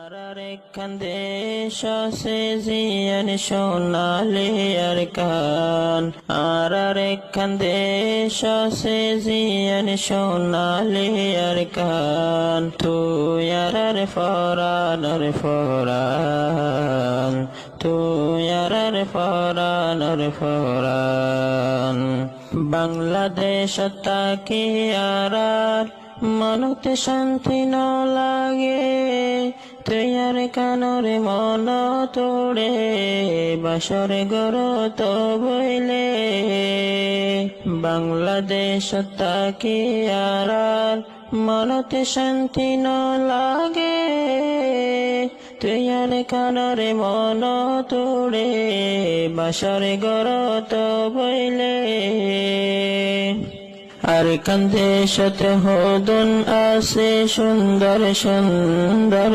দেশ আছে জিয়ান সোনালি আর কান, আর একখান দেশ আছে জিয়ান সোনালি আর কান। তুই আর ফরান ফরান, তুই আর ফরান ফরান। বাংলাদেশ তাকি আর মনতে শান্তি ন লাগে, তুই আর কানরে মন তোড়ে বাসরে গর তো বইলে। বাংলাদেশ তাকি আর মনতে শান্তি ন লাগে, তুই আর কানরে মন তোড়ে বাসরে গর তো বইলে। আর কান্দে সতে হদন আছে সুন্দর সুন্দর।